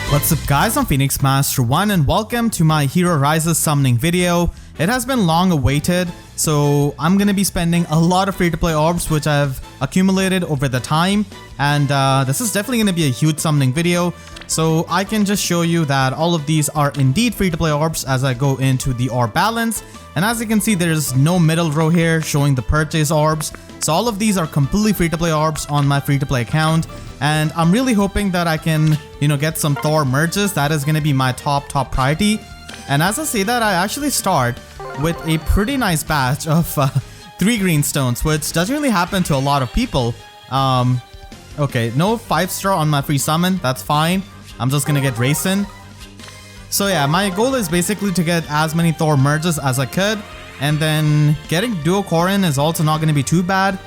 What's up guys, I'm Phoenix Master 1 and welcome to my Hero Rises Summoning video. It has been long awaited, so I'm gonna be spending a lot of free-to-play orbs which I've accumulated over the time, and this is definitely gonna be a huge summoning video, so I can just show you that all of these are indeed free-to-play orbs as I go into the orb balance. And as you can see, there's no middle row here showing the purchase orbs, so all of these are completely free-to-play orbs on my free-to-play account. And I'm really hoping that I can, get some Thorr merges. That is going to be my top priority. And as I say that, I actually start with a pretty nice batch of 3 green stones, which doesn't really happen to a lot of people. Okay, no 5-star on my free summon. That's fine. I'm just going to get racing. So yeah, my goal is basically to get as many Thorr merges as I could. And then getting Duo Corrin is also not going to be too bad.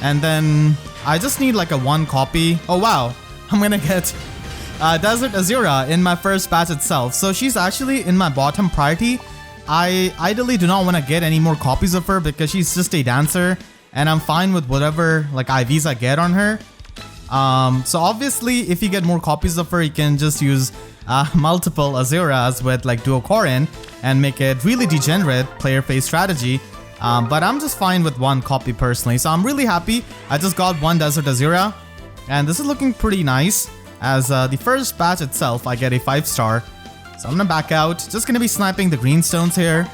And then I just need like a 1 copy. Oh wow, I'm gonna get Desert Azura in my first batch itself. So she's actually in my bottom priority. I ideally do not want to get any more copies of her because she's just a dancer. And I'm fine with whatever like IVs I get on her. So obviously if you get more copies of her, you can just use multiple Azuras with like Duo Corrin and make it really degenerate player phase strategy. But I'm just fine with 1 copy personally, so I'm really happy. I just got 1 Desert Azura, and this is looking pretty nice. As the first batch itself, I get a 5-star. So I'm gonna back out, just gonna be sniping the green stones here.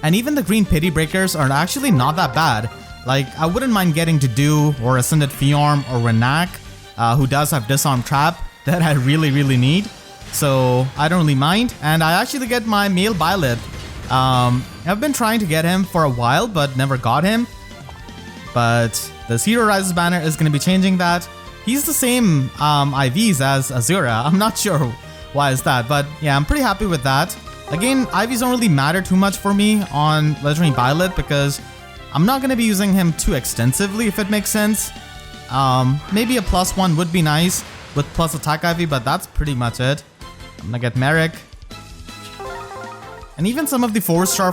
And even the green pity breakers are actually not that bad. Like, I wouldn't mind getting to Do or Ascended Fiorm or Renak, who does have Disarm Trap that I really need. So I don't really mind, and I actually get my Male Byleth. I've been trying to get him for a while, but never got him. But this Hero Rises banner is going to be changing that. He's the same IVs as Azura. I'm not sure why is that, but yeah, I'm pretty happy with that. Again, IVs don't really matter too much for me on Legendary Byleth because I'm not going to be using him too extensively, if it makes sense. Maybe a +1 would be nice with plus attack IV, but that's pretty much it. I'm going to get Merrick. And even some of the 4-star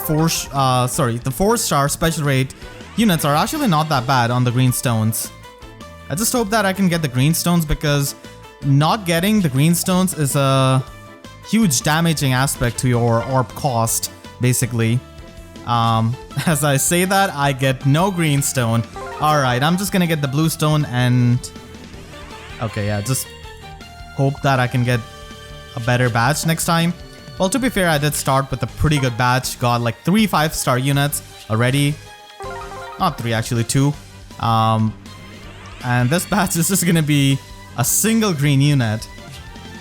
special rate units are actually not that bad on the green stones. I just hope that I can get the green stones because not getting the green stones is a huge damaging aspect to your orb cost, basically. As I say that, I get no green stone. Alright, I'm just gonna get the blue stone and... Okay, yeah, just hope that I can get a better batch next time. Well, to be fair, I did start with a pretty good batch. Got like 3 5-star units already. Not 3, actually 2. And this batch is just gonna be a single green unit.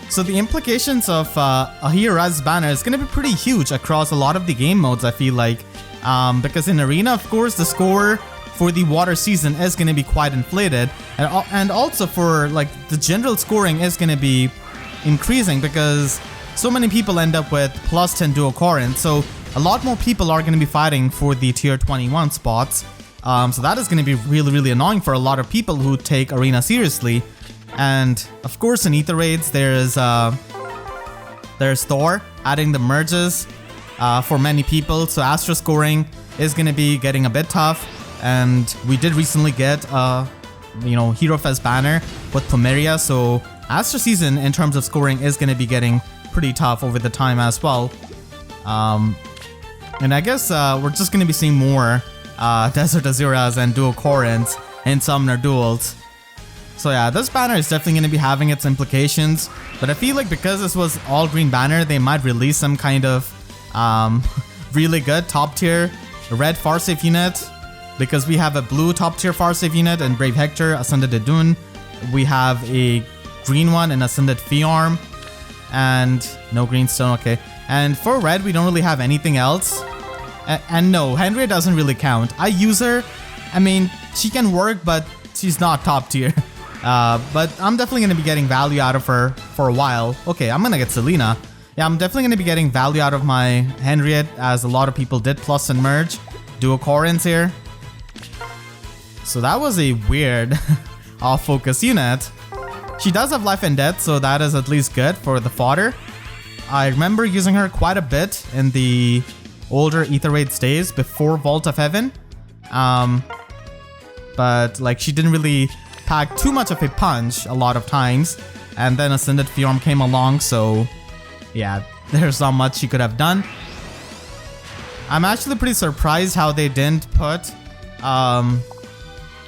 So the implications of a Hero Rises banner is gonna be pretty huge across a lot of the game modes, I feel like. Because in Arena, of course, the score for the water season is gonna be quite inflated. And also for like the general scoring is gonna be increasing because so many people end up with +10 Duo Corrin, so a lot more people are going to be fighting for the tier 21 spots. So that is going to be really annoying for a lot of people who take Arena seriously. And of course in Aether raids there's Thorr adding the merges for many people, so Astra scoring is going to be getting a bit tough. And we did recently get Hero Fest banner with Ephermera, so Astra season in terms of scoring is going to be getting pretty tough over the time as well. And I guess we're just going to be seeing more Desert Azuras and Duo Corrins in Summoner duels. So yeah, this banner is definitely going to be having its implications, but I feel like because this was all green banner, they might release some kind of really good top tier red far safe unit, because we have a blue top tier far safe unit and Brave Hector, Ascended Idun. We have a green one and Ascended Fiorm. And no green stone, okay. And for red, we don't really have anything else. And no, Henry doesn't really count. I use her. I mean, she can work, but she's not top tier. But I'm definitely going to be getting value out of her for a while. Okay, I'm going to get Selena. Yeah, I'm definitely going to be getting value out of my Henriette, as a lot of people did plus and merge. Duo Corrins here. So that was a weird off-focus unit. She does have life and death, so that is at least good for the fodder. I remember using her quite a bit in the older Aether raids days before Vault of Heaven. But like she didn't really pack too much of a punch a lot of times. and then Ascended Fiorm came along, so yeah, there's not much he could have done. I'm actually pretty surprised how they didn't put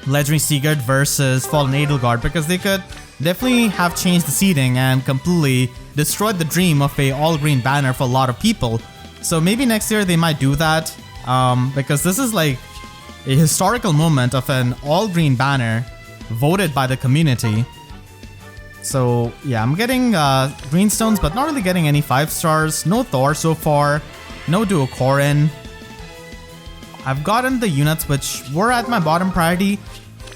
Legendary Sigurd versus Fallen Edelgard, because they could definitely have changed the seeding and completely destroyed the dream of a all-green banner for a lot of people. So maybe next year they might do that, because this is like a historical moment of an all-green banner voted by the community. So yeah, I'm getting green stones, but not really getting any 5 stars. No Thorr so far, no Duo Corrin. I've gotten the units which were at my bottom priority,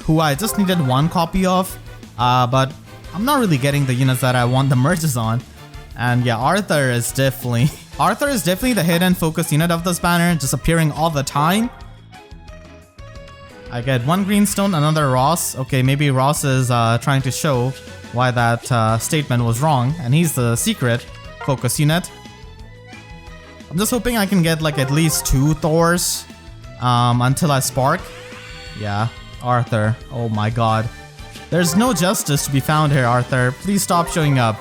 who I just needed 1 copy of, but I'm not really getting the units that I want the merges on. And yeah, AETHER is definitely the hidden focus unit of this banner, just appearing all the time. I get 1 green stone, another Ross. Okay, maybe Ross is trying to show why that statement was wrong, and he's the secret focus unit. I'm just hoping I can get like at least 2 Thors until I spark. Yeah, AETHER. Oh my god. There's no justice to be found here, AETHER. Please stop showing up.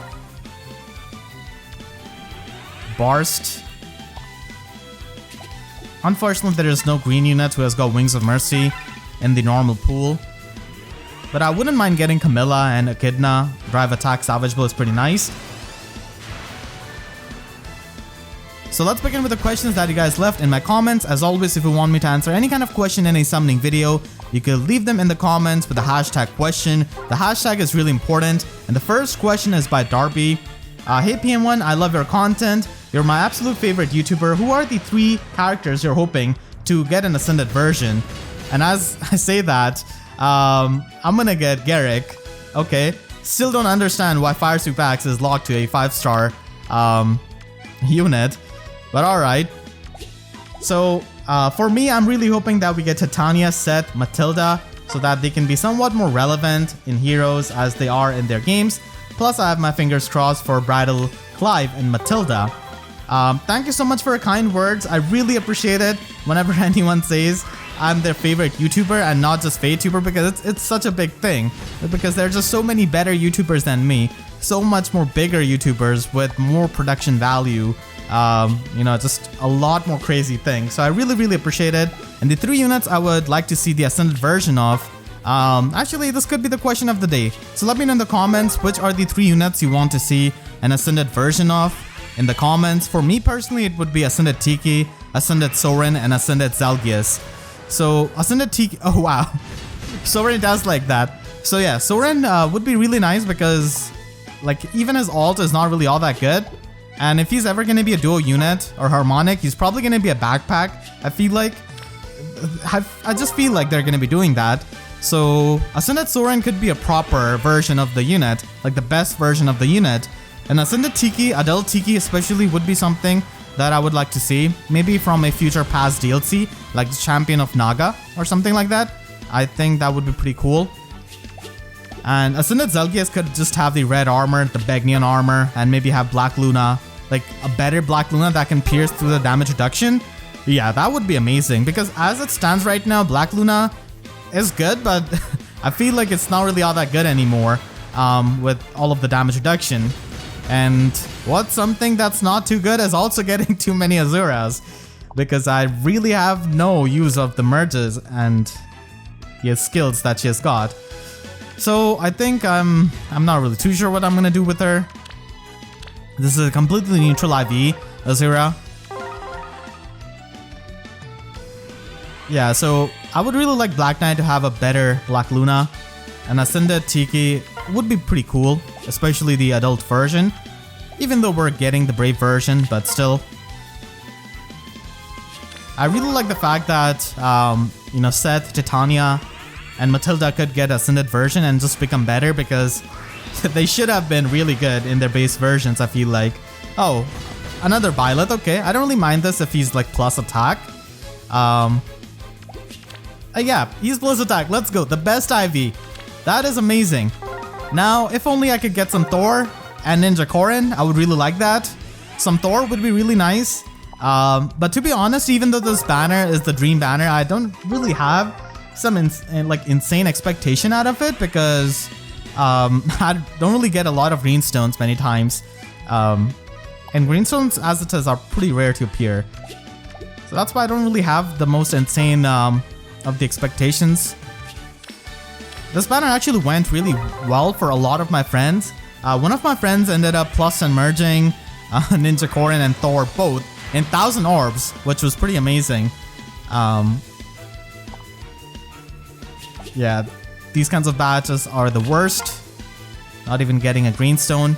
Barst. Unfortunately, there is no green unit who has got Wings of Mercy in the normal pool. But I wouldn't mind getting Camilla and Echidna. Drive Attack Savage Blow is pretty nice. So let's begin with the questions that you guys left in my comments. As always, if you want me to answer any kind of question in a summoning video, you can leave them in the comments with the hashtag question. The hashtag is really important. And the first question is by Darby. Hey PM1, I love your content. You're my absolute favorite YouTuber. Who are the 3 characters you're hoping to get an Ascended version? And as I say that, I'm gonna get Garrick. Okay. Still don't understand why Fire Soup Axe is locked to a 5-star unit. But alright. So for me, I'm really hoping that we get Titania, Seth, Matilda, so that they can be somewhat more relevant in Heroes as they are in their games. Plus, I have my fingers crossed for Bridal, Clive, and Matilda. Thank you so much for your kind words. I really appreciate it whenever anyone says I'm their favorite YouTuber and not just FEHtuber, because it's such a big thing. Because there are just so many better YouTubers than me. So much more bigger YouTubers with more production value. You know, just a lot more crazy things. So I really appreciate it. And the 3 units I would like to see the Ascended version of. Actually, this could be the question of the day. So let me know in the comments which are the 3 units you want to see an Ascended version of. In the comments, for me personally, it would be Ascended Tiki, Ascended Soren, and Ascended Zelgius. So Ascended Tiki, oh wow, Soren does like that. So yeah, Soren would be really nice because like even his ult is not really all that good. And if he's ever going to be a duo unit or harmonic, he's probably going to be a backpack. I feel like, I just feel like they're going to be doing that. So Ascended Soren could be a proper version of the unit, like the best version of the unit. And Ascended Tiki, Adult Tiki especially, would be something that I would like to see. Maybe from a future past DLC, like the Champion of Naga or something like that. I think that would be pretty cool. And Ascended Zelgius could just have the red armor, the Begnion armor, and maybe have Black Luna, like a better Black Luna that can pierce through the damage reduction. Yeah, that would be amazing, because as it stands right now, Black Luna is good, but I feel like it's not really all that good anymore with all of the damage reduction. And what's something that's not too good is also getting too many Azuras, because I really have no use of the merges and the skills that she has got. So I think I'm not really too sure what I'm gonna do with her. This is a completely neutral IV Azura. Yeah, so I would really like Black Knight to have a better Black Luna, and Ascended Tiki would be pretty cool, especially the adult version. Even though we're getting the Brave version, but still. I really like the fact that you know, Seth, Titania, and Matilda could get Ascended version and just become better, because they should have been really good in their base versions, I feel like. Oh, another Byleth, okay. I don't really mind this if he's like plus attack. Yeah, he's plus attack, let's go, the best IV. That is amazing. Now, if only I could get some Thorr and Ninja Corrin, I would really like that. Some Thorr would be really nice. But to be honest, even though this banner is the dream banner, I don't really have some insane expectation out of it, because I don't really get a lot of greenstones many times. And greenstones as it is are pretty rare to appear. So that's why I don't really have the most insane of the expectations. This banner actually went really well for a lot of my friends. One of my friends ended up plus and merging Ninja Corrin and Thorr both in 1000 orbs, which was pretty amazing. Yeah, these kinds of batches are the worst. Not even getting a greenstone.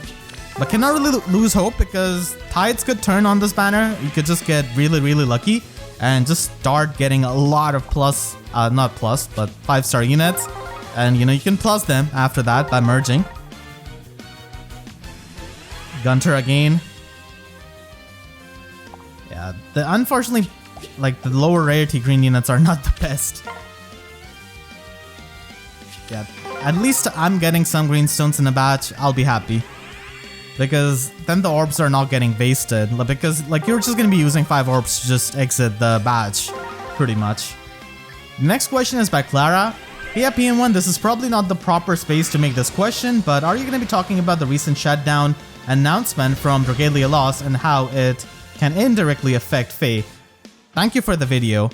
But cannot really lose hope because tides could turn on this banner. You could just get really, really lucky and just start getting a lot of plus, not plus, but 5-star units. And you know, you can plus them after that by merging. Gunter again. Yeah, unfortunately, like the lower rarity green units are not the best. Yeah, at least I'm getting some greenstones in a batch. I'll be happy. Because then the orbs are not getting wasted. Because like you're just gonna be using 5 orbs to just exit the batch, pretty much. The next question is by Clara. Hey PN1, this is probably not the proper space to make this question, but are you gonna be talking about the recent shutdown announcement from Dragalia Lost and how it can indirectly affect FEH? Thank you for the video.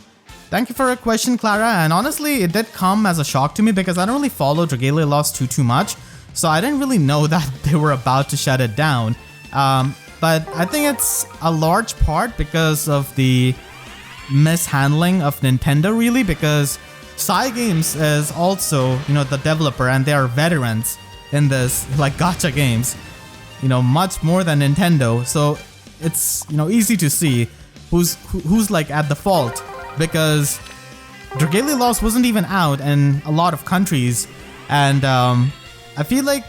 Thank you for your question, Clara, and honestly, it did come as a shock to me because I don't really follow Dragalia Lost too much, so I didn't really know that they were about to shut it down. But I think it's a large part because of the mishandling of Nintendo, really, because Cygames is also, you know, the developer, and they are veterans in this, like, gacha games, you know, much more than Nintendo. So it's, you know, easy to see who's like at the fault, because Dragalia Lost wasn't even out in a lot of countries, and I feel like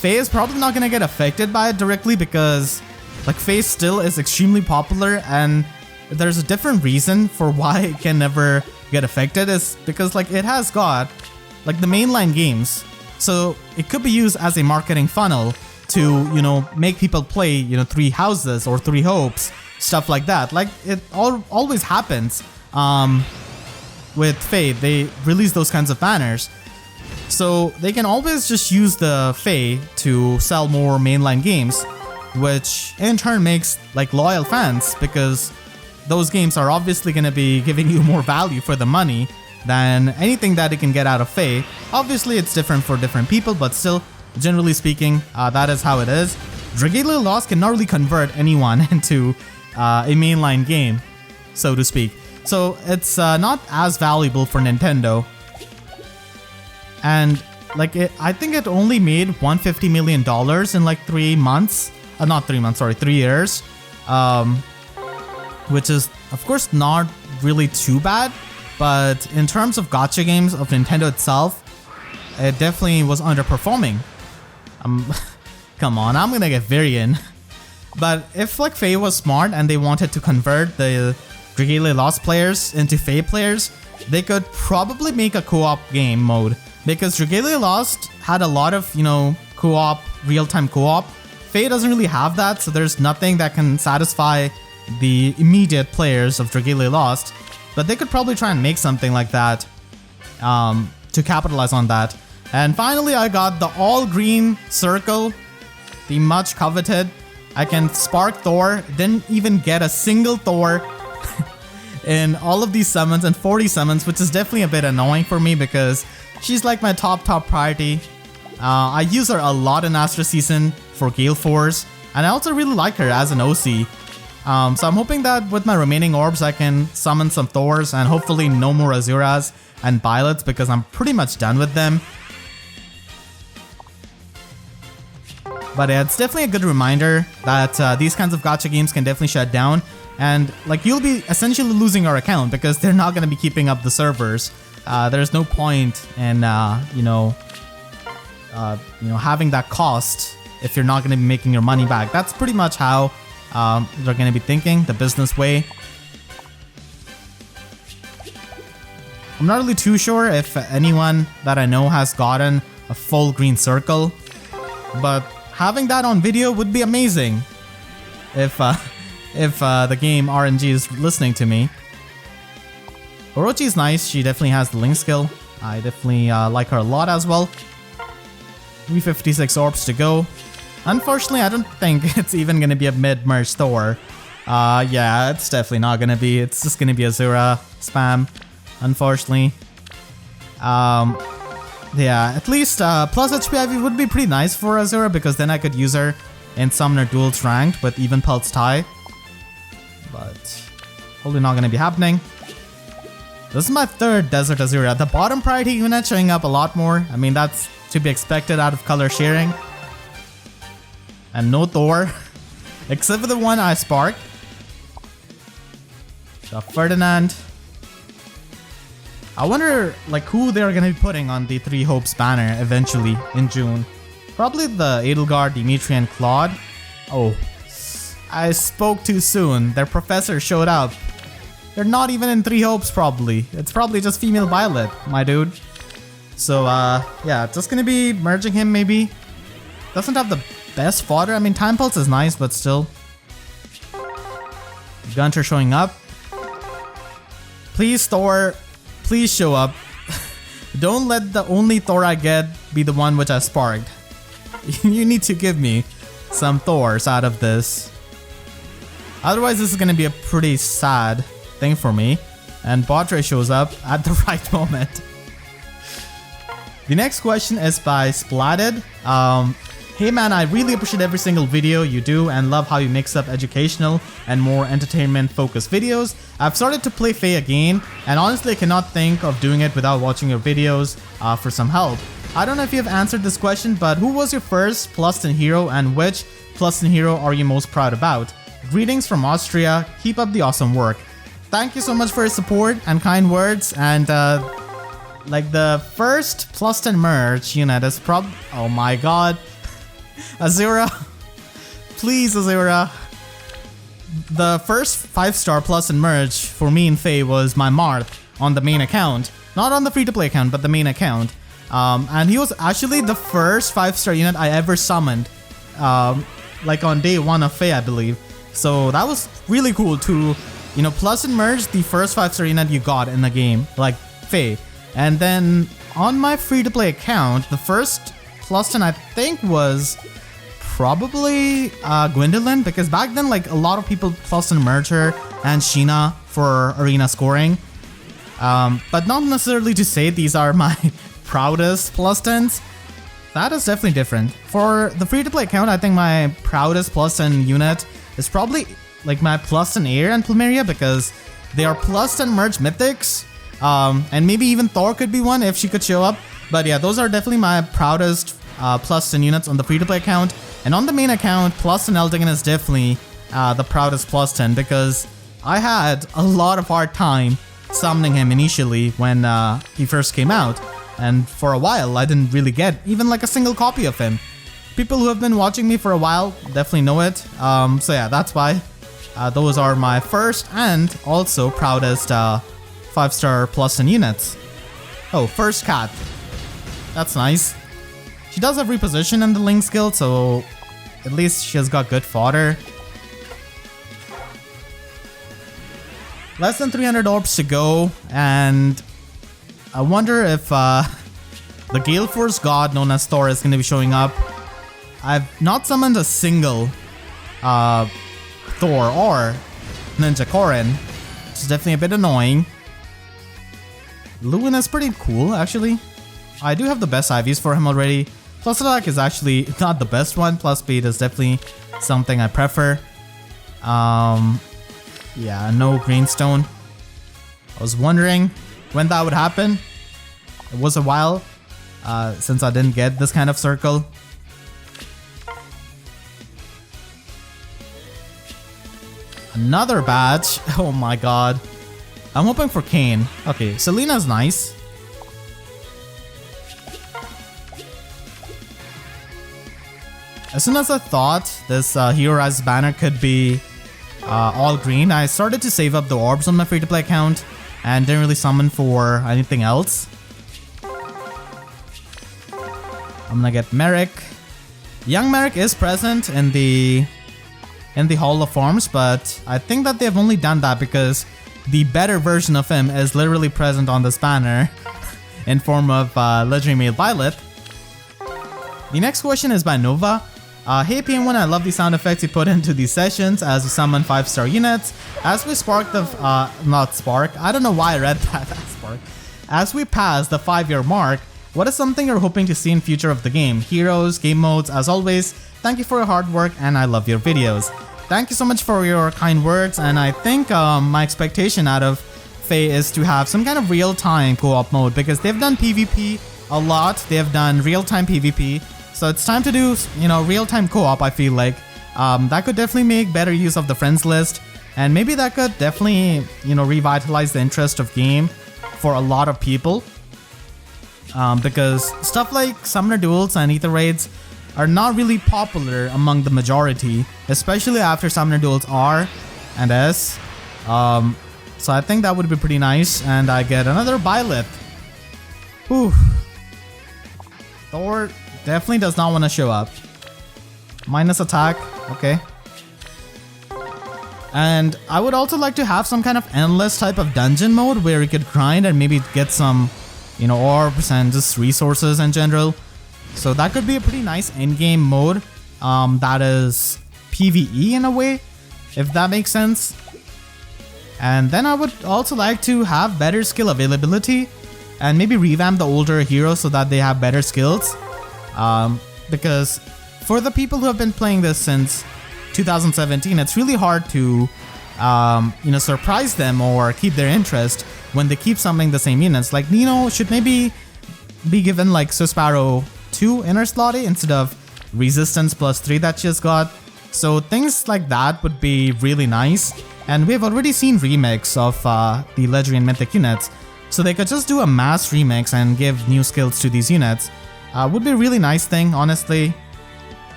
FEH is probably not gonna get affected by it directly because like FEH still is extremely popular, and there's a different reason for why it can never get affected is because like it has got like the mainline games, so it could be used as a marketing funnel to, you know, make people play, you know, 3 Houses or 3 Hopes, stuff like that. Like it always happens with FEH. They release those kinds of banners, so they can always just use the FEH to sell more mainline games, which in turn makes like loyal fans, because those games are obviously going to be giving you more value for the money than anything that you can get out of FEH. Obviously, it's different for different people, but still, generally speaking, that is how it is. Dragalia Lost cannot really convert anyone into a mainline game, so to speak. So it's not as valuable for Nintendo. And like I think it only made $150 million in like 3 months. Not 3 months, sorry, 3 years. Which is, of course, not really too bad, but in terms of gacha games of Nintendo itself, it definitely was underperforming. Come on, I'm gonna get very in. But if like FEH was smart and they wanted to convert the Dragalia Lost players into FEH players, they could probably make a co-op game mode, because Dragalia Lost had a lot of, you know, co-op, real-time co-op. FEH doesn't really have that, so there's nothing that can satisfy the immediate players of Dragalia Lost, but they could probably try and make something like that to capitalize on that. And finally, I got the all green circle, the much coveted. I can spark Thorr. Didn't even get a single Thorr in all of these summons and 40 summons, which is definitely a bit annoying for me because she's like my top priority. I use her a lot in Astra Season for Gale Force, and I also really like her as an OC. So I'm hoping that with my remaining orbs I can summon some Thors and hopefully no more Azuras and Byleths, because I'm pretty much done with them. But yeah, it's definitely a good reminder that these kinds of gacha games can definitely shut down, and like you'll be essentially losing your account because they're not going to be keeping up the servers. There's no point in having that cost if you're not going to be making your money back. That's pretty much how they're going to be thinking, the business way. I'm not really too sure if anyone that I know has gotten a full green circle, but having that on video would be amazing if the game RNG is listening to me. Orochi is nice. She definitely has the Link skill. I definitely like her a lot as well. 356 orbs to go. Unfortunately, I don't think it's even gonna be a mid-merge Thorr. Yeah, it's definitely not gonna be. It's just gonna be Azura spam, unfortunately. Yeah, at least plus HP IV would be pretty nice for Azura because then I could use her in Summoner Duels ranked with even Pulse tie. But probably not gonna be happening. This is my third Desert Azura. The bottom priority unit showing up a lot more. I mean, that's to be expected out of color sharing. And no Thorr, except for the one I sparked. The Ferdinand. I wonder like who they're gonna be putting on the Three Hopes banner eventually in June. Probably the Edelgard, Dimitri, and Claude. Oh, I spoke too soon. Their professor showed up. They're not even in Three Hopes probably. It's probably just female Byleth, my dude. So yeah, just gonna be merging him maybe. Doesn't have the best fodder. I mean, Time Pulse is nice, but still. Gunter showing up. Please, Thorr, please show up. Don't let the only Thorr I get be the one which I sparked. You need to give me some Thorrs out of this. Otherwise, this is gonna be a pretty sad thing for me. And Batre shows up at the right moment. The next question is by Splatted. Hey man, I really appreciate every single video you do and love how you mix up educational and more entertainment focused videos. I've started to play FEH again and honestly I cannot think of doing it without watching your videos for some help. I don't know if you have answered this question, but who was your first +10 hero and which +10 hero are you most proud about? Greetings from Austria, keep up the awesome work. Thank you so much for your support and kind words, and like the first +10 merge unit is oh my god. Azura, please Azura. The first 5-star +10 merge for me in FEH was my Marth on the main account. Not on the free-to-play account, but the main account. And he was actually the first 5-star unit I ever summoned. Like on day 1 of FEH, I believe. So that was really cool to, you know, +10 merge the first 5-star unit you got in the game, like FEH. And then on my free-to-play account, the first +10 I think was probably Gwendolyn, because back then like a lot of people +10 merge her and Sheena for arena scoring. But not necessarily to say these are my proudest +10s. That is definitely different. For the free-to-play account, I think my proudest +10 unit is probably like my +10 Air and Plumeria, because they are +10 merge mythics. And maybe even Thorr could be one if she could show up. But yeah, those are definitely my proudest +10 units on the free-to-play account. And on the main account, +10 Eldigan is definitely the proudest +10, because I had a lot of hard time summoning him initially when he first came out. And for a while, I didn't really get even like a single copy of him. People who have been watching me for a while definitely know it. So yeah, that's why those are my first and also proudest 5-star +10 units. Oh, first Cat. That's nice. She does have reposition in the Link skill, so at least she has got good fodder. Less than 300 orbs to go, and I wonder if the Gale Force god known as Thorr is going to be showing up. I've not summoned a single Thorr or Ninja Corrin, which is definitely a bit annoying. Lewin is pretty cool, actually. I do have the best IVs for him already. Plus attack is actually not the best one. Plus speed is definitely something I prefer. Yeah, no Greenstone. I was wondering when that would happen. It was a while since I didn't get this kind of circle. Another badge. Oh my god. I'm hoping for Kane. Okay, Selena's nice. As soon as I thought this Heroes banner could be all green, I started to save up the orbs on my free-to-play account and didn't really summon for anything else. I'm gonna get Merrick. Young Merrick is present in the Hall of Forms, but I think that they've only done that because the better version of him is literally present on this banner in form of Legendary Male Byleth. The next question is by Nova. Hey PM1, I love the sound effects you put into these sessions as you summon 5-star units. As we spark the, not spark, I don't know why I read that as spark. As we pass the 5-year mark, what is something you're hoping to see in future of the game? Heroes, game modes, as always, thank you for your hard work and I love your videos. Thank you so much for your kind words, and I think my expectation out of FEH is to have some kind of real-time co-op mode because they've done PvP a lot, they've done real-time PvP. So it's time to do, you know, real-time co-op, I feel like. That could definitely make better use of the friends list. And maybe that could definitely, you know, revitalize the interest of game for a lot of people. Because stuff like Summoner Duels and Aether Raids are not really popular among the majority. Especially after Summoner Duels R and S. So I think that would be pretty nice. And I get another Byleth. Whew. Thorr definitely does not want to show up. Minus attack, okay. And I would also like to have some kind of endless type of dungeon mode where you could grind and maybe get some, you know, orbs and just resources in general. So that could be a pretty nice in-game mode that is PvE in a way, if that makes sense. And then I would also like to have better skill availability and maybe revamp the older heroes so that they have better skills. Because for the people who have been playing this since 2017, it's really hard to, you know, surprise them or keep their interest when they keep summoning the same units. Like Nino should maybe be given like Sparrow 2 inner slotty instead of resistance +3 that she has got. So things like that would be really nice. And we've already seen remakes of the legendary and mythic units. So they could just do a mass remix and give new skills to these units. Would be a really nice thing, honestly.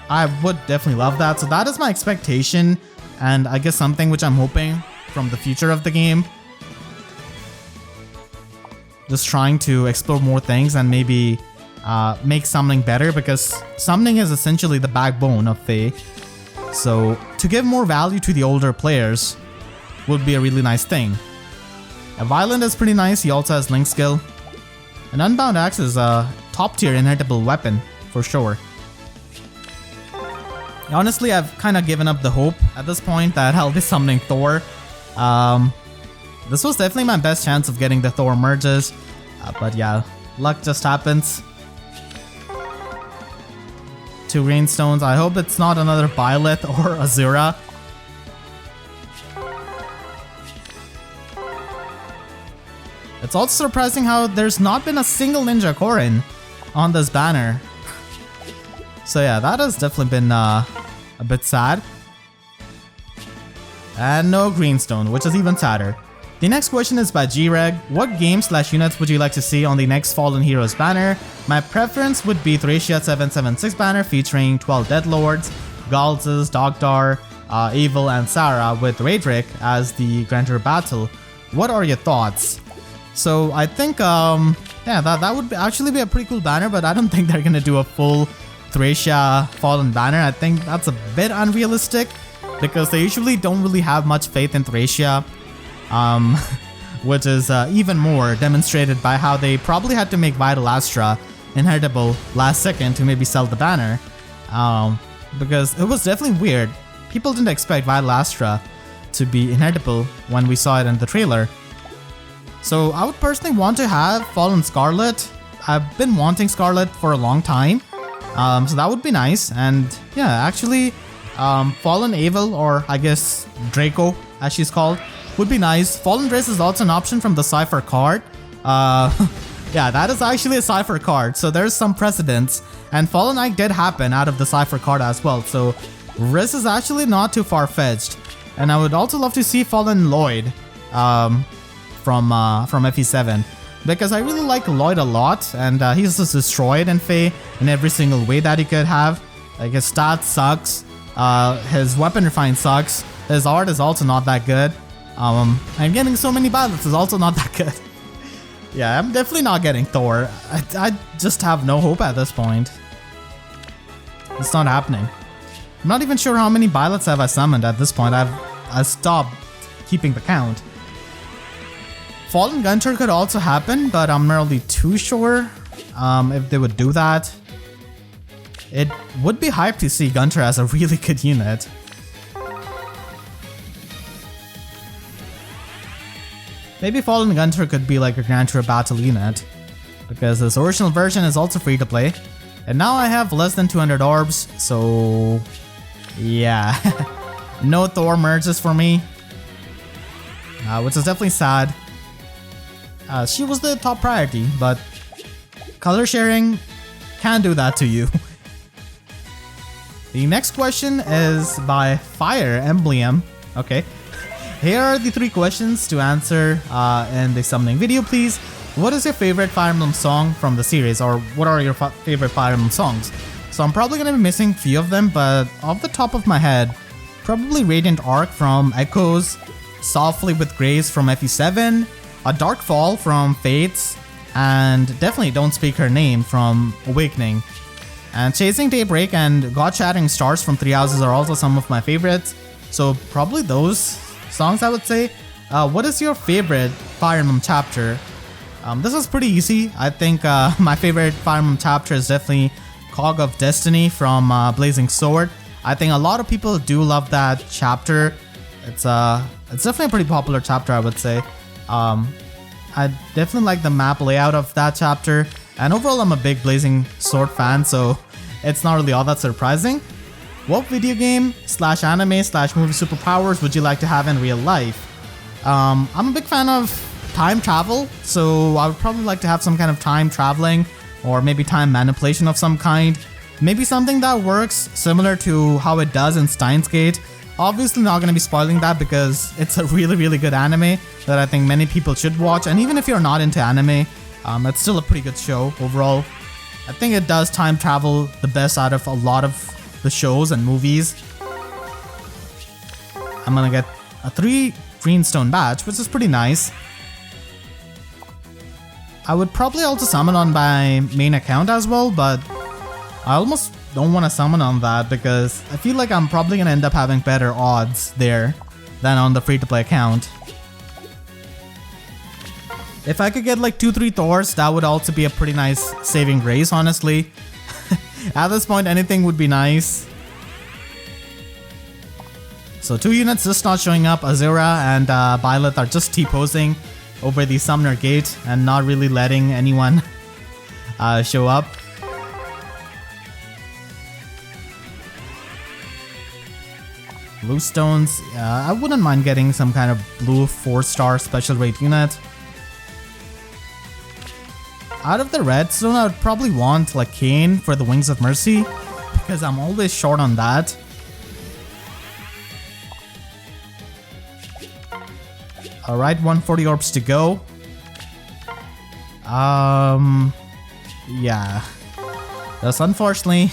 I would definitely love that. So that is my expectation, and I guess something which I'm hoping from the future of the game. Just trying to explore more things and maybe make summoning better, because summoning is essentially the backbone of FEH. So to give more value to the older players would be a really nice thing. A Violent is pretty nice, he also has Link skill. An Unbound Axe is a top tier inheritable weapon, for sure. Honestly, I've kind of given up the hope at this point that I'll be summoning Thorr. This was definitely my best chance of getting the Thorr merges. But yeah, luck just happens. 2 Rainstones. I hope it's not another Byleth or Azura. It's also surprising how there's not been a single Ninja Corrin on this banner. So yeah, that has definitely been a bit sad. And no Greenstone, which is even sadder. The next question is by G-Reg. What games/units would you like to see on the next Fallen Heroes banner? My preference would be Thracia 776 banner featuring 12 Deadlords, Galzes, Dogdar, Evil, and Sarah, with Raedric as the Grantor Battle. What are your thoughts? So I think, yeah, that would actually be a pretty cool banner, but I don't think they're gonna do a full Thracia Fallen banner. I think that's a bit unrealistic because they usually don't really have much faith in Thracia, which is even more demonstrated by how they probably had to make Vital Astra inheritable last second to maybe sell the banner, because it was definitely weird. People didn't expect Vital Astra to be inheritable when we saw it in the trailer. So I would personally want to have Fallen Scarlet. I've been wanting Scarlet for a long time. So that would be nice. And yeah, actually, Fallen Evil, or I guess Draco as she's called, would be nice. Fallen Dress is also an option from the Cypher card. Yeah, that is actually a Cypher card, so there's some precedence. And Fallen Ike did happen out of the Cypher card as well, so Riss is actually not too far-fetched. And I would also love to see Fallen Lloyd from FE7, because I really like Lloyd a lot, and he's just destroyed in FEH in every single way that he could have. Like, his stats sucks, his weapon refine sucks, his art is also not that good, and getting so many Byleths is also not that good. Yeah, I'm definitely not getting Thorr. I just have no hope at this point. It's not happening. I'm not even sure how many Byleths have I summoned at this point. I've stopped keeping the count. Fallen Gunter could also happen, but I'm not really too sure if they would do that. It would be hype to see Gunter as a really good unit. Maybe Fallen Gunter could be like a Grand Tour battle unit, because this original version is also free to play. And now I have less than 200 orbs, so yeah. No Thorr merges for me, which is definitely sad. She was the top priority, but color sharing can do that to you. The next question is by Fire Emblem. Okay. Here are the 3 questions to answer in the summoning video, please. What is your favorite Fire Emblem song from the series, or what are your favorite Fire Emblem songs? So I'm probably going to be missing a few of them, but off the top of my head, probably Radiant Arc from Echoes, Softly with Grace from FE7, A Dark Fall from Fates, and definitely Don't Speak Her Name from Awakening. And Chasing Daybreak and God Shattering Stars from Three Houses are also some of my favorites, so probably those songs I would say. What is your favorite Fire Emblem chapter? This is pretty easy. I think my favorite Fire Emblem chapter is definitely Cog of Destiny from Blazing Sword. I think a lot of people do love that chapter. It's definitely a pretty popular chapter, I would say. I definitely like the map layout of that chapter, and overall I'm a big Blazing Sword fan, so it's not really all that surprising. What video game / anime / movie superpowers would you like to have in real life? I'm a big fan of time travel, so I would probably like to have some kind of time traveling, or maybe time manipulation of some kind. Maybe something that works similar to how it does in Steins Gate. Obviously not going to be spoiling that because it's a really good anime that I think many people should watch, and even if you're not into anime, it's still a pretty good show overall. I think it does time travel the best out of a lot of the shows and movies. I'm gonna get a 3 Greenstone badge, which is pretty nice. I would probably also summon on my main account as well, but I almost don't want to summon on that because I feel like I'm probably gonna end up having better odds there than on the free-to-play account. If I could get like 2-3 Thors, that would also be a pretty nice saving grace, honestly. At this point, anything would be nice. So 2 units just not showing up. Azura and Byleth are just T-posing over the Summoner Gate and not really letting anyone show up. Blue stones, I wouldn't mind getting some kind of blue 4-star special rate unit. Out of the redstone, I would probably want like Kane for the Wings of Mercy, because I'm always short on that. Alright, 140 orbs to go. Yeah. That's unfortunately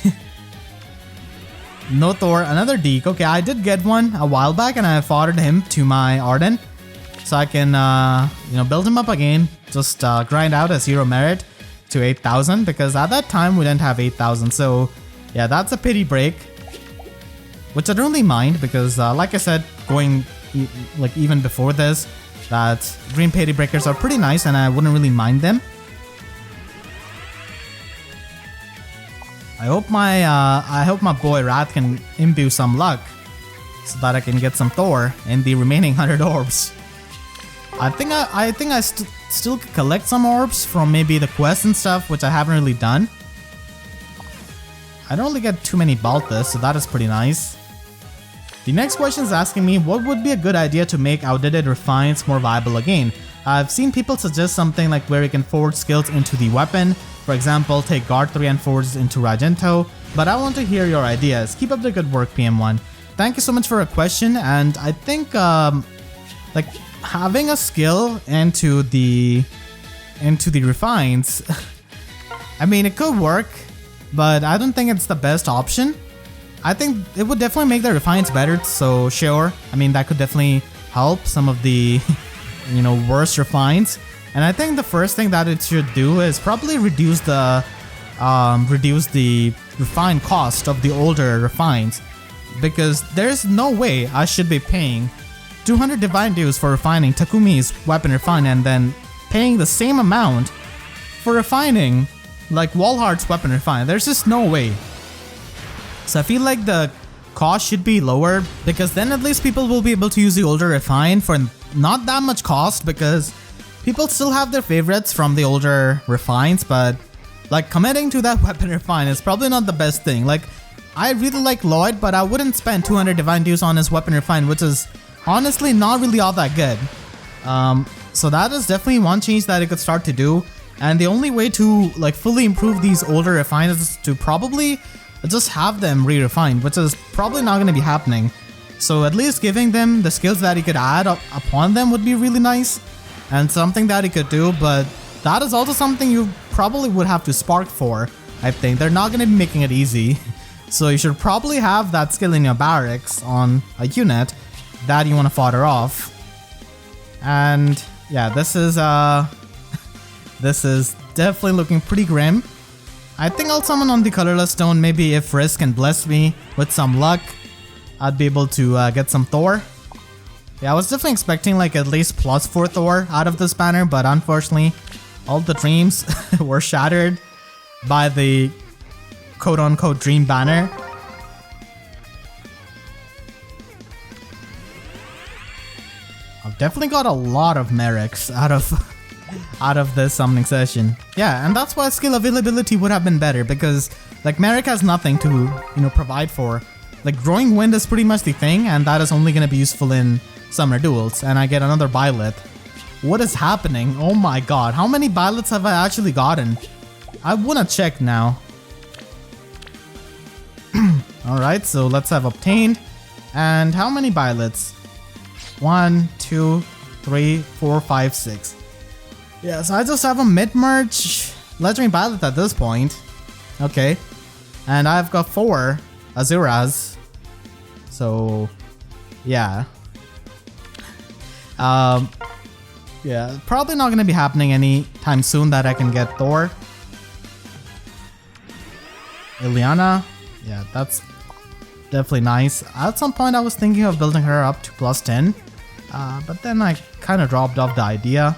no Thorr, another Deke. Okay, I did get one a while back and I foddered him to my Arden. So I can, build him up again. Just grind out his hero merit to 8,000 because at that time we didn't have 8,000. So yeah, that's a pity break. Which I don't really mind because like I said, going like even before this, that green pity breakers are pretty nice and I wouldn't really mind them. I hope my boy Wrath can imbue some luck so that I can get some Thorr in the remaining 100 orbs. I think I still collect some orbs from maybe the quests and stuff, which I haven't really done. I don't really get too many Balthus, so that is pretty nice. The next question is asking me what would be a good idea to make outdated refines more viable again. I've seen people suggest something like where you can forge skills into the weapon. For example, take Guard 3 and forge into Rajento. But I want to hear your ideas. Keep up the good work, PM1. Thank you so much for a question, and I think like having a skill into the refines, I mean it could work, but I don't think it's the best option. I think it would definitely make the refines better, so sure, I mean that could definitely help some of the worse refines. And I think the first thing that it should do is probably reduce the refine cost of the older refines, because there's no way I should be paying 200 divine dues for refining Takumi's weapon refine and then paying the same amount for refining like Walhart's weapon refine. There's just no way. So I feel like the cost should be lower, because then at least people will be able to use the older Refine for not that much cost, because people still have their favorites from the older Refines, but like committing to that weapon Refine is probably not the best thing. Like, I really like Lloyd, but I wouldn't spend 200 Divine Dues on his weapon Refine, which is honestly not really all that good. So that is definitely one change that it could start to do. And the only way to like fully improve these older Refines is to probably just have them re-refined, which is probably not going to be happening. So at least giving them the skills that he could add upon them would be really nice, and something that he could do, but that is also something you probably would have to spark for. I think they're not going to be making it easy. So you should probably have that skill in your barracks on a unit that you want to fodder off. And yeah, this is this is definitely looking pretty grim. I think I'll summon on the colorless stone. Maybe if Risk can bless me with some luck, I'd be able to get some Thorr. Yeah, I was definitely expecting like at least +4 Thorr out of this banner, but unfortunately all the dreams were shattered by the quote-unquote dream banner. I've definitely got a lot of Merrics out of this summoning session. Yeah, and that's why skill availability would have been better, because like Merrick has nothing to, you know, provide for. Like Growing Wind is pretty much the thing, and that is only going to be useful in summer duels, and I get another Byleth. What is happening? Oh my god, how many Byleths have I actually gotten? I want to check now. Alright, so let's have obtained. And how many Byleths? 1, 2, 3, 4, 5, 6. Yeah, so I just have a mid-merge Legendary Byleth at this point. Okay. And I've got 4 Azuras. So, yeah. Yeah, probably not going to be happening anytime soon that I can get Thorr. Ileana. Yeah, that's definitely nice. At some point I was thinking of building her up to +10. But then I kind of dropped off the idea.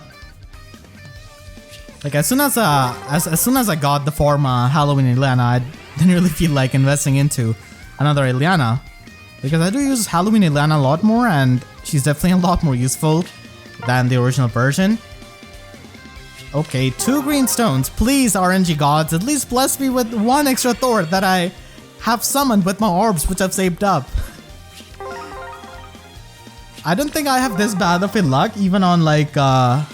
Like as soon as I got the form Halloween Ileana, I didn't really feel like investing into another Ileana, because I do use Halloween Ileana a lot more, and she's definitely a lot more useful than the original version. Okay, 2 green stones. Please, RNG gods, at least bless me with 1 extra Thorr that I have summoned with my orbs, which I've saved up. I don't think I have this bad of a luck, even on like the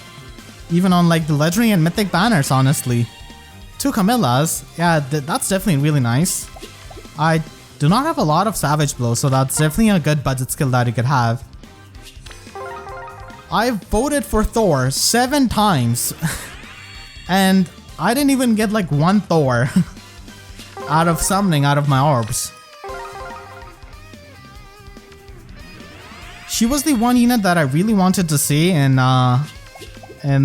legendary and mythic banners, honestly. 2 Camillas, yeah, that's definitely really nice. I do not have a lot of Savage Blow, so that's definitely a good budget skill that you could have. I voted for Thorr 7 times, and I didn't even get like 1 Thorr out of summoning out of my orbs. She was the one unit that I really wanted to see in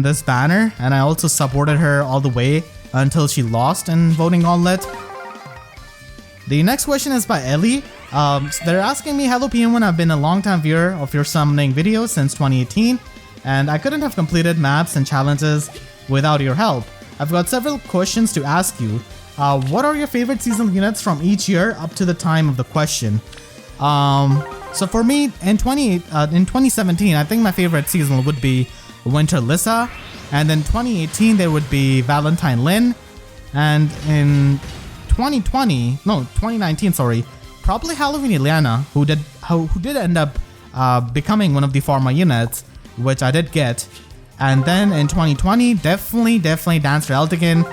this banner, and I also supported her all the way until she lost in Voting Gauntlet. The next question is by Ellie. So they're asking me, hello PM1, I've been a long-time viewer of your summoning videos since 2018, and I couldn't have completed maps and challenges without your help. I've got several questions to ask you. What are your favorite seasonal units from each year up to the time of the question? So for me, in 2017, I think my favorite seasonal would be Winter Lissa, and in 2018 there would be Valentine Lin, and in 2019, sorry, probably Halloween Ileana, who did end up becoming one of the Pharma units, which I did get. And then in 2020, definitely Dancer Eltigan.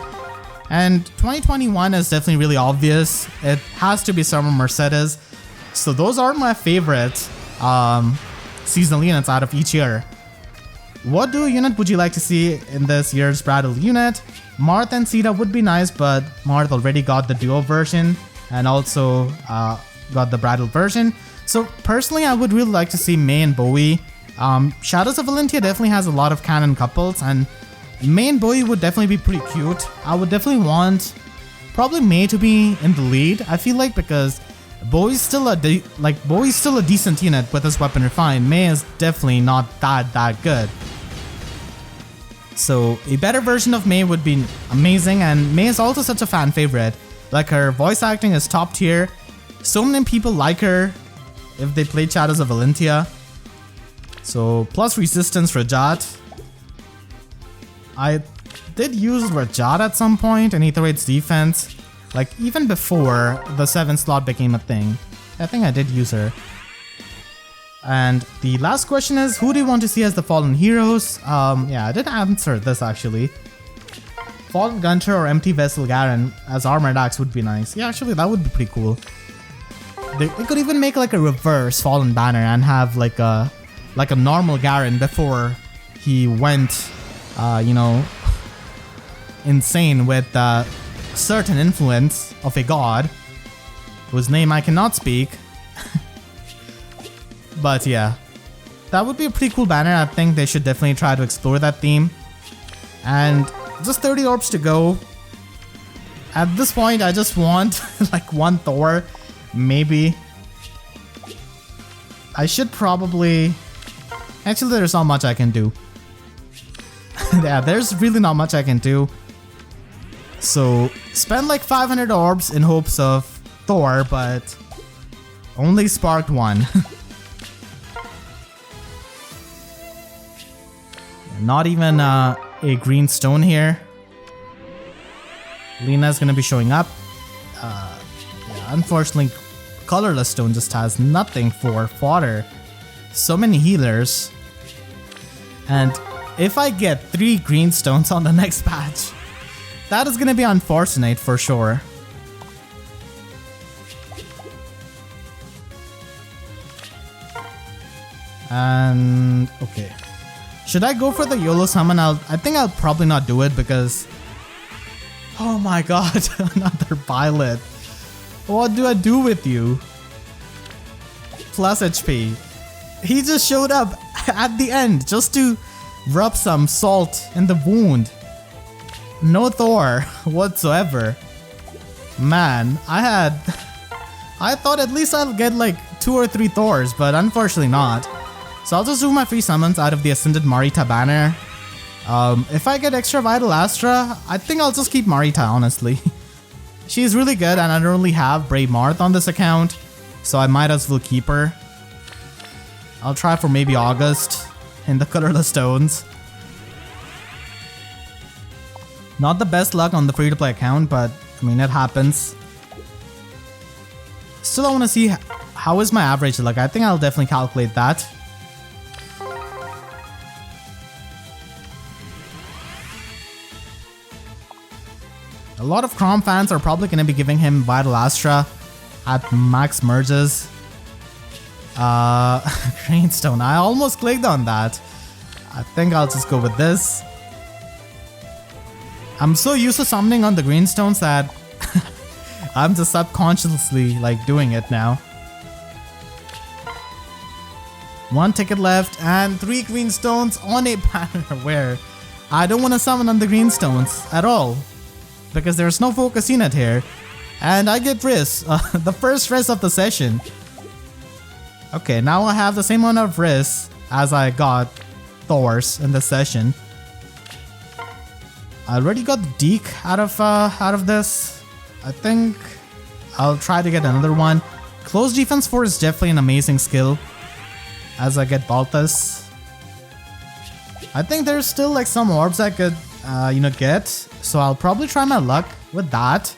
And 2021 is definitely really obvious. It has to be Summer Mercedes. So those are my favorite seasonal units out of each year. What duo unit would you like to see in this year's Brattle unit? Marth and Sita would be nice, but Marth already got the duo version and also got the Brattle version. So personally, I would really like to see May and Bowie. Shadows of Valentia definitely has a lot of canon couples, and May and Bowie would definitely be pretty cute. I would definitely want probably May to be in the lead, I feel like, because Bowie's still a decent unit with his weapon refined. May is definitely not that good. So a better version of May would be amazing, and May is also such a fan favorite. Like, her voice acting is top tier, So many people like her if they play Shadows of Valentia. So plus resistance Rajat. I did use Rajat at some point and Aether Raid's defense. Like even before the 7th slot became a thing. I think I did use her. And the last question is, who do you want to see as the Fallen Heroes? Yeah, I did answer this actually. Fallen Gunter or Empty Vessel Garen as Armored Axe would be nice. Yeah, actually that would be pretty cool. They could even make like a reverse Fallen Banner and have like a normal Garen before he went, you know, insane with certain influence of a god whose name I cannot speak. But yeah, that would be a pretty cool banner. I think they should definitely try to explore that theme. And just 30 orbs to go. At this point, I just want like one Thorr, maybe. I should probably... Actually, there's not much I can do. Yeah, there's really not much I can do. So, spend like 500 orbs in hopes of Thorr, but only sparked one. Not even a green stone here. Lena's gonna be showing up. Yeah, unfortunately, colorless stone just has nothing for fodder. So many healers. And if I get 3 green stones on the next patch, that is gonna be unfortunate for sure. And okay. Should I go for the YOLO summon? I think I'll probably not do it because... Oh my god, another Byleth. What do I do with you? Plus HP. He just showed up at the end just to rub some salt in the wound. No Thorr whatsoever. Man, I thought at least I'll get like 2 or 3 Thorrs, but unfortunately not. So I'll just do my free summons out of the Ascended Marita banner. If I get extra Vital Astra, I think I'll just keep Marita, honestly. She's really good and I don't really have Brave Marth on this account, so I might as well keep her. I'll try for maybe August in the colorless stones. Not the best luck on the free-to-play account, but I mean, it happens. Still, I want to see how is my average luck. I think I'll definitely calculate that. A lot of Crom fans are probably going to be giving him Vital Astra at max merges. Greenstone. I almost clicked on that. I think I'll just go with this. I'm so used to summoning on the greenstones that I'm just subconsciously like doing it now. 1 ticket left and 3 greenstones on a banner where I don't want to summon on the greenstones at all. Because there's no focus unit here. And I get Riz, the first Riz of the session. Okay, now I have the same amount of Riz as I got Thor's in the session. I already got the Deke out of this. I think I'll try to get another one. Close defense 4 is definitely an amazing skill as I get Balthus. I think there's still like some orbs I could you know, get, so I'll probably try my luck with that.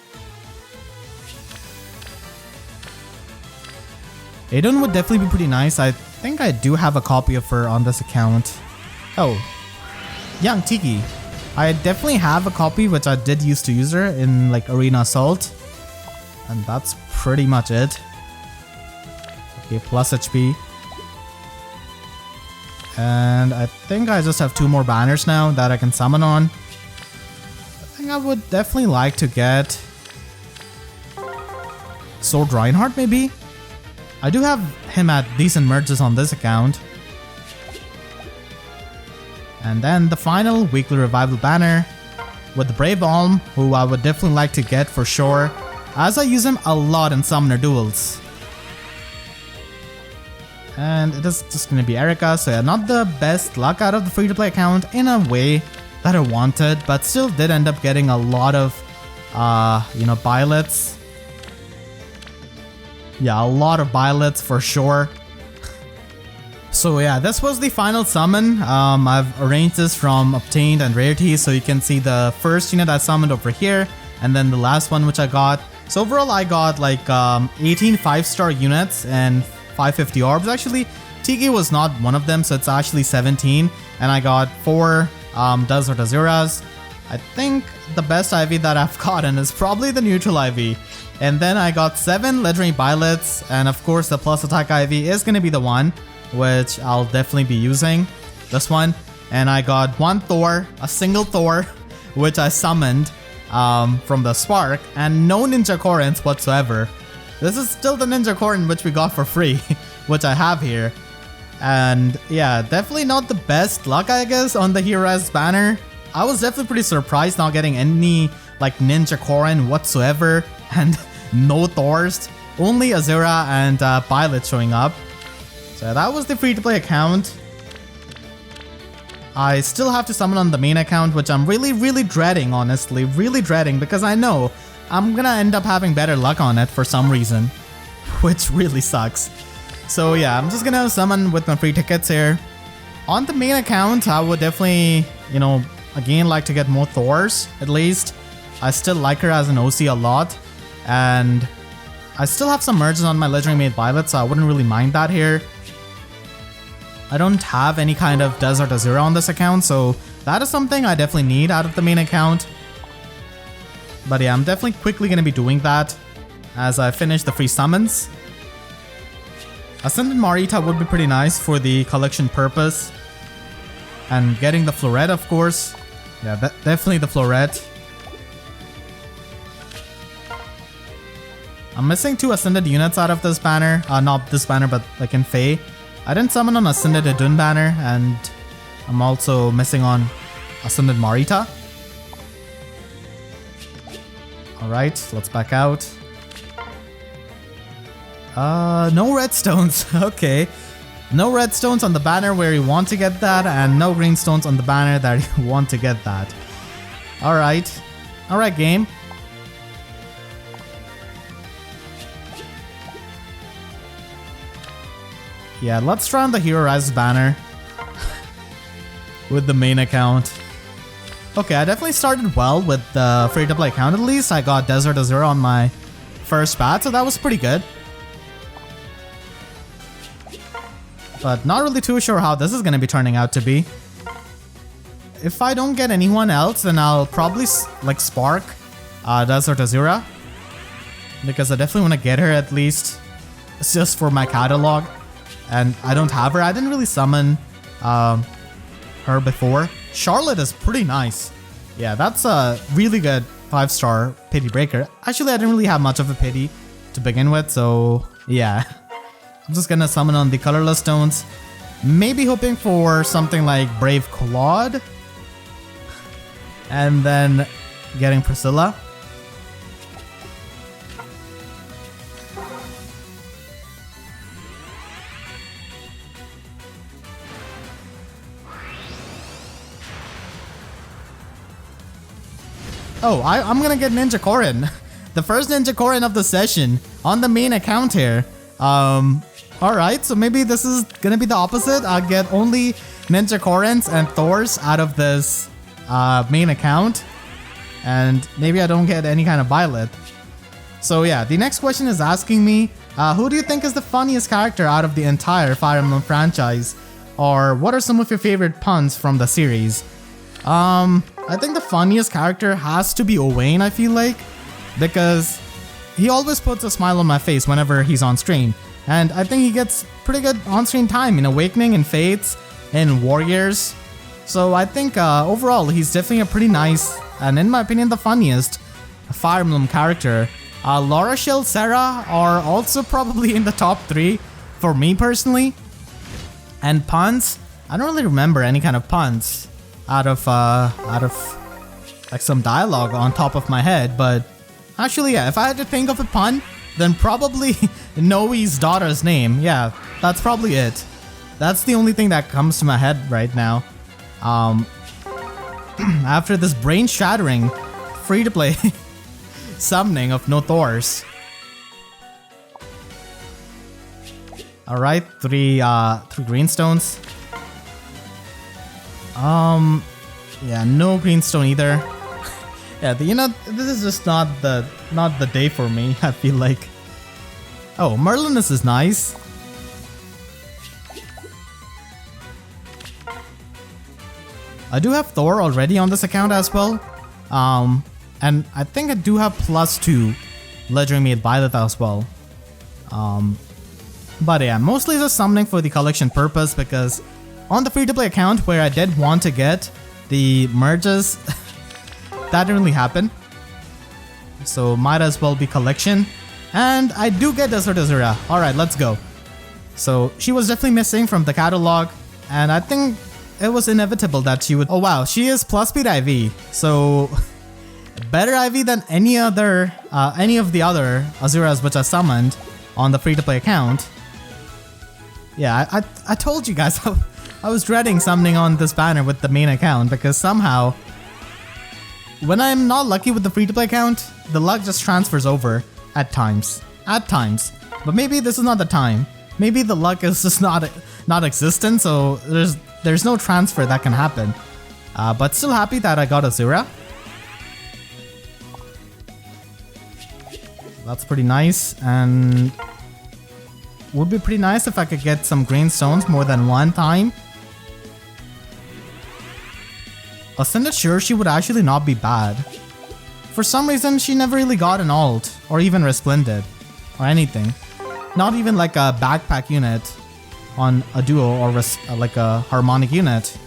Aiden would definitely be pretty nice. I think I do have a copy of her on this account. Oh, Young Tiki. I definitely have a copy which I did used to use her in like Arena Assault, and that's pretty much it. Okay, plus HP. And I think I just have 2 more banners now that I can summon on. I think I would definitely like to get Sword Reinhardt maybe. I do have him at decent merges on this account. And then the final weekly revival banner with the Brave Alm, who I would definitely like to get for sure, as I use him a lot in summoner duels. And it is just going to be Erica, so yeah, not the best luck out of the free-to-play account in a way that I wanted, but still did end up getting a lot of, you know, Byleths. Yeah, a lot of Byleths for sure. So yeah, this was the final summon. I've arranged this from obtained and rarities, so you can see the first unit I summoned over here, and then the last one which I got. So overall I got like 18 5-star units and 550 orbs. Actually, Tiki was not one of them, so it's actually 17. And I got 4 Desert Azuras. I think the best IV that I've gotten is probably the neutral IV. And then I got 7 Legendary Byleths, and of course the plus attack IV is going to be the one which I'll definitely be using, this one. And I got 1 Thorr, a single Thorr, which I summoned from the Spark, and no Ninja Corrins whatsoever. This is still the Ninja Corrin which we got for free, which I have here. And yeah, definitely not the best luck, I guess, on the Heroes banner. I was definitely pretty surprised not getting any like Ninja Corrin whatsoever, and no Thors, only Azura and Byleth showing up. So that was the free-to-play account. I still have to summon on the main account, which I'm really dreading, honestly. Really dreading, because I know I'm gonna end up having better luck on it for some reason, which really sucks. So yeah, I'm just gonna summon with my free tickets here. On the main account, I would definitely, you know, again like to get more Thors, at least. I still like her as an OC a lot. And I still have some merges on my Legendary Male Byleth, so I wouldn't really mind that here. I don't have any kind of Desert Azura on this account, so that is something I definitely need out of the main account. But yeah, I'm definitely quickly going to be doing that as I finish the free summons. Ascended Marita would be pretty nice for the collection purpose. And getting the Floret, of course. Yeah, definitely the Floret. I'm missing 2 Ascended units out of this banner. Not this banner, but like in Fae. I didn't summon on Ascended Idun banner, and I'm also missing on Ascended Marita. Alright, let's back out. No redstones. Okay. No redstones on the banner where you want to get that, and no green stones on the banner that you want to get that. Alright. Alright, game. Yeah, let's try on the Heroes banner with the main account. Okay, I definitely started well with the free-to-play account at least. I got Desert Azura on my first bat, so that was pretty good. But not really too sure how this is going to be turning out to be. If I don't get anyone else, then I'll probably like Spark Desert Azura, because I definitely want to get her at least. It's just for my catalog. And I don't have her. I didn't really summon her before. Charlotte is pretty nice. Yeah, that's a really good 5-star pity breaker. Actually, I didn't really have much of a pity to begin with, so yeah. I'm just gonna summon on the colorless stones. Maybe hoping for something like Brave Claude. And then getting Priscilla. Oh, I'm gonna get Ninja Corrin. The first Ninja Corrin of the session on the main account here. Alright, so maybe this is gonna be the opposite. I'll get only Ninja Corrins and Thors out of this main account. And maybe I don't get any kind of Byleth. So yeah, the next question is asking me, who do you think is the funniest character out of the entire Fire Emblem franchise? Or what are some of your favorite puns from the series? I think the funniest character has to be Owain, I feel like, because he always puts a smile on my face whenever he's on screen, and I think he gets pretty good on-screen time in Awakening, in Fates, in Warriors, so I think overall he's definitely a pretty nice, and in my opinion the funniest, Fire Emblem character. Laura, Shell, Sarah are also probably in the top 3 for me personally, and puns, I don't really remember any kind of puns out of like some dialogue on top of my head, but actually yeah, if I had to think of a pun, then probably Noe's daughter's name. Yeah, that's probably it. That's the only thing that comes to my head right now. After this brain-shattering free-to-play summoning of no Thors. All right, three green stones. Yeah, no green stone either. Yeah, you know, this is just not the day for me. I feel like. Oh, Merlinus is nice. I do have Thorr already on this account as well. And I think I do have +2 Legendary Male Byleth as well. But yeah, mostly just summoning for the collection purpose because on the free-to-play account where I did want to get the merges, that didn't really happen. So might as well be collection. And I do get Desert Azura. Alright, let's go. So she was definitely missing from the catalog, and I think it was inevitable that she would... Oh wow, she is plus speed IV. So better IV than any of the other Azuras which I summoned on the free-to-play account. Yeah, I told you guys I was dreading summoning on this banner with the main account because somehow when I'm not lucky with the free-to-play account, the luck just transfers over at times. But maybe this is not the time. Maybe the luck is just not existent, so there's no transfer that can happen. But still happy that I got Azura. That's pretty nice, and would be pretty nice if I could get some green stones more than one time. Ascended Sure, she would actually not be bad. For some reason, she never really got an alt, or even Resplendid, or anything. Not even like a backpack unit on a duo or like a harmonic unit.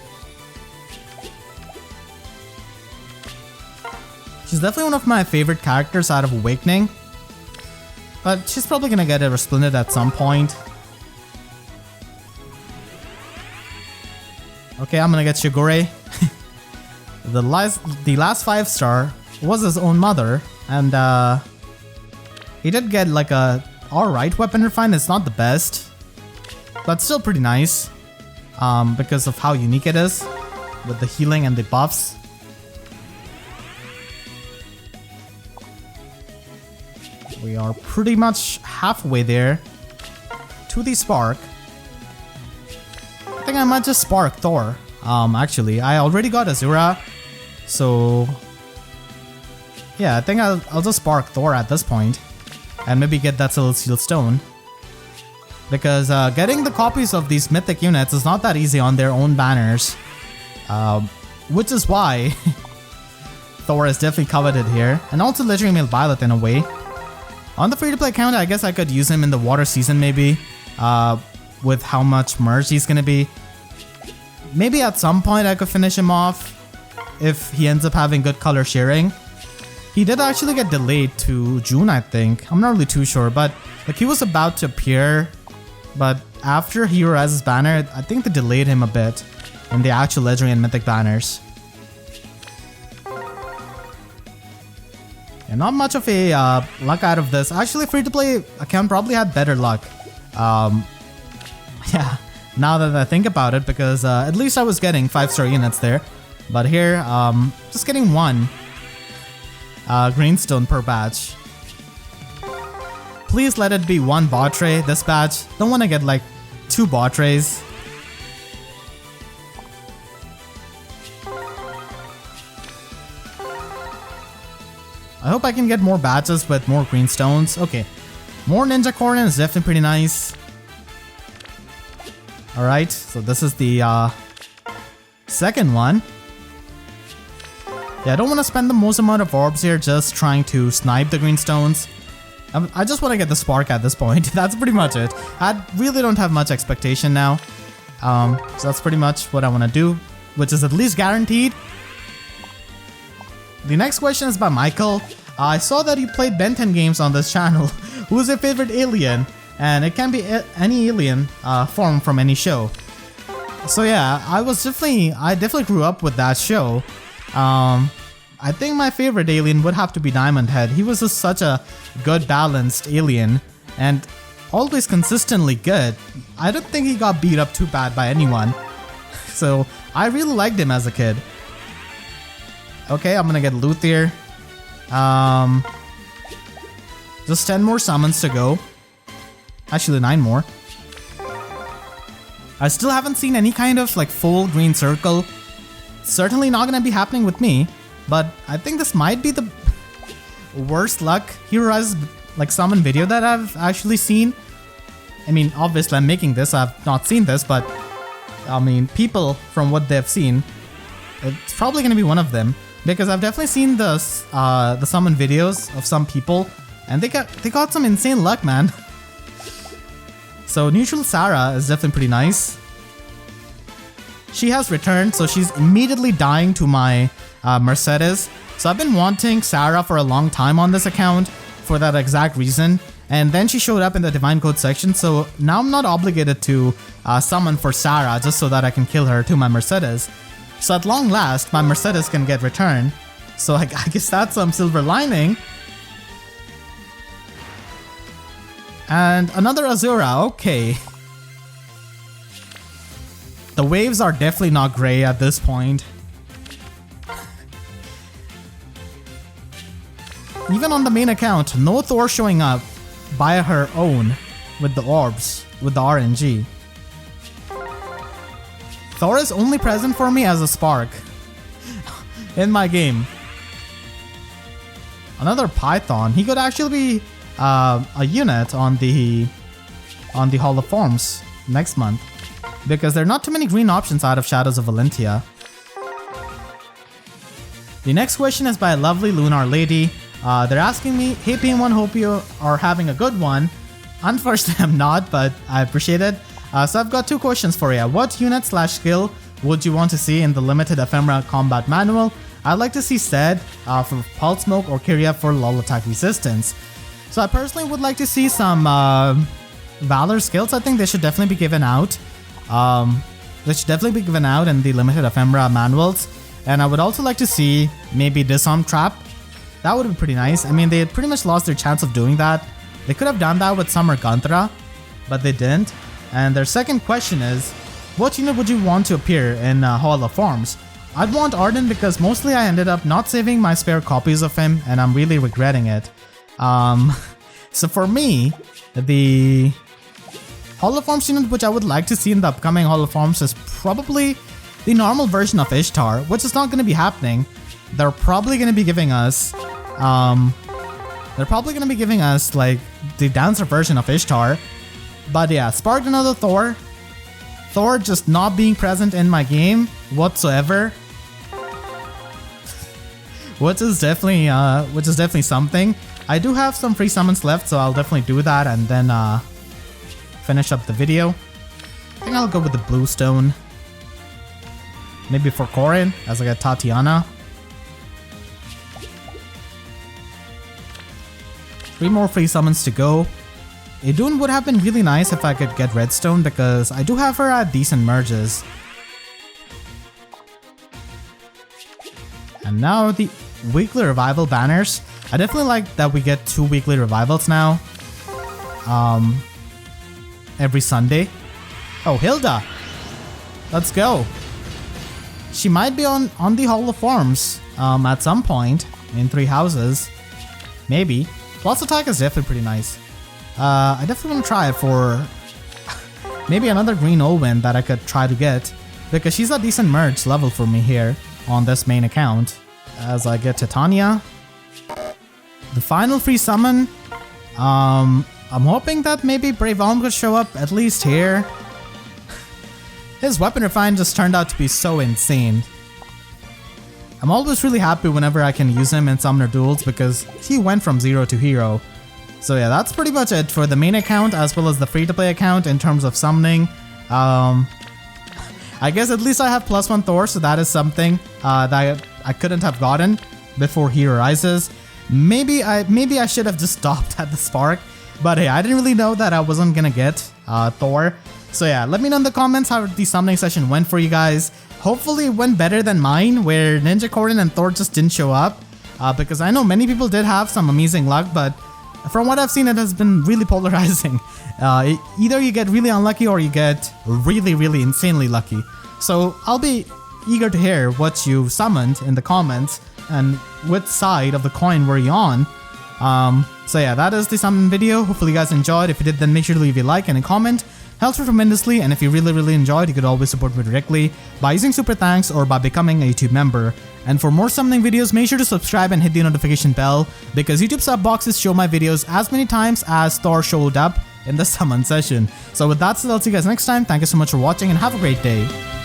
She's definitely one of my favorite characters out of Awakening. But she's probably gonna get a Resplendid at some point. Okay, I'm gonna get Shigure. The last 5-star was his own mother, and he did get like a alright weapon refine. It's not the best, but still pretty nice because of how unique it is with the healing and the buffs. We are pretty much halfway there to the spark. I think I might just spark Thorr. Actually, I already got Azura, so yeah, I think I'll just spark Thorr at this point and maybe get that Celestial Stone. Because getting the copies of these mythic units is not that easy on their own banners, which is why Thorr is definitely coveted here, and also Legendary Male Byleth in a way. On the free-to-play account, I guess I could use him in the water season maybe, with how much merged he's gonna be. Maybe at some point I could finish him off if he ends up having good color sharing. He did actually get delayed to June, I think. I'm not really too sure, but like he was about to appear, but after Heroes' banner, I think they delayed him a bit in the actual Legendary and Mythic banners. Yeah, not much of a luck out of this. Actually, free-to-play account probably had better luck. Yeah, now that I think about it, because at least I was getting 5-star units there. But here, just getting 1 greenstone per batch. Please let it be 1 bot tray this batch. Don't want to get like 2 bot trays. I hope I can get more batches with more green stones. Okay, more Ninja Corrin is definitely pretty nice. Alright, so this is the second one. Yeah, I don't want to spend the most amount of orbs here just trying to snipe the green stones. I just want to get the spark at this point. That's pretty much it. I really don't have much expectation now. So that's pretty much what I want to do, which is at least guaranteed. The next question is by Michael. I saw that you played Ben 10 games on this channel. Who is your favorite alien? And it can be any alien form from any show. So yeah, I definitely grew up with that show. I think my favorite alien would have to be Diamond Head. He was just such a good balanced alien and always consistently good. I don't think he got beat up too bad by anyone. So I really liked him as a kid. Okay, I'm gonna get loot here. Just 10 more summons to go. Actually 9 more. I still haven't seen any kind of like full green circle. Certainly not gonna be happening with me, but I think this might be the worst luck Hero Rises like summon video that I've actually seen. I mean, obviously I'm making this, I've not seen this, but I mean, people from what they've seen, it's probably gonna be one of them, because I've definitely seen the summon videos of some people, and they got some insane luck, man. So neutral Sarah is definitely pretty nice. She has returned, so she's immediately dying to my Mercedes. So I've been wanting Sarah for a long time on this account for that exact reason. And then she showed up in the Divine Code section, so now I'm not obligated to summon for Sarah just so that I can kill her to my Mercedes. So at long last, my Mercedes can get returned. So I guess that's some silver lining. And another Azura, okay. The waves are definitely not gray at this point. Even on the main account, no Thorr showing up by her own with the orbs, with the RNG. Thorr is only present for me as a spark in my game. Another Python. He could actually be a unit on the Hall of Forms next month, because there are not too many green options out of Shadows of Valentia. The next question is by a lovely Lunar Lady. They're asking me, hey PM1, hope you are having a good one. Unfortunately, I'm not, but I appreciate it. So I've got two questions for you. What unit/skill would you want to see in the limited Ephermera combat manual? I'd like to see Zed for Pulse Smoke or Kyria for lull attack resistance. So I personally would like to see some Valor skills. I think they should definitely be given out. They should definitely be given out in the limited Ephermera manuals. And I would also like to see maybe Disarm Trap. That would be pretty nice. I mean, they had pretty much lost their chance of doing that. They could have done that with Summer Ganthra, but they didn't. And their second question is, what unit would you want to appear in Hall of Forms? I'd want Arden because mostly I ended up not saving my spare copies of him, and I'm really regretting it. So for me, the Hall of Forms unit which I would like to see in the upcoming Hall of Forms is probably the normal version of Ishtar, which is not going to be happening. They're probably going to be giving us like the dancer version of Ishtar. But yeah, sparked another Thorr. Thorr just not being present in my game whatsoever, which is definitely something. I do have some free summons left, so I'll definitely do that and then finish up the video. I think I'll go with the blue stone. Maybe for Corrin, as I get Tatiana. 3 more free summons to go. Idun would have been really nice if I could get Redstone because I do have her at decent merges. And now the weekly revival banners. I definitely like that we get 2 weekly revivals now. Every Sunday. Oh, Hilda! Let's go! She might be on the Hall of Forms at some point in 3 houses. Maybe. Plus attack is definitely pretty nice. I definitely want to try it for maybe another green Olwen that I could try to get, because she's a decent merge level for me here on this main account. As I get Titania. The final free summon. I'm hoping that maybe Brave Elm could show up at least here. His weapon refine just turned out to be so insane. I'm always really happy whenever I can use him in summoner duels because he went from 0 to hero. So yeah, that's pretty much it for the main account as well as the free-to-play account in terms of summoning. I guess at least I have +1 Thorr, so that is something that I couldn't have gotten before Hero Rises. Maybe I should have just stopped at the Spark, but hey, I didn't really know that I wasn't gonna get Thorr. So yeah, let me know in the comments how the summoning session went for you guys. Hopefully it went better than mine, where Ninja Corrin and Thorr just didn't show up, because I know many people did have some amazing luck, but from what I've seen, it has been really polarizing. Either you get really unlucky or you get really, really insanely lucky. So I'll be eager to hear what you summoned in the comments and which side of the coin were you on. So yeah, that is the summon video. Hopefully you guys enjoyed. If you did, then make sure to leave a like and a comment. helps me tremendously, and if you really enjoyed, you could always support me directly by using super thanks or by becoming a YouTube member. And for more summoning videos, make sure to subscribe and hit the notification bell, because YouTube sub boxes show my videos as many times as Thorr showed up in the summon session. So with that said, I'll see you guys next time. Thank you so much for watching and have a great day.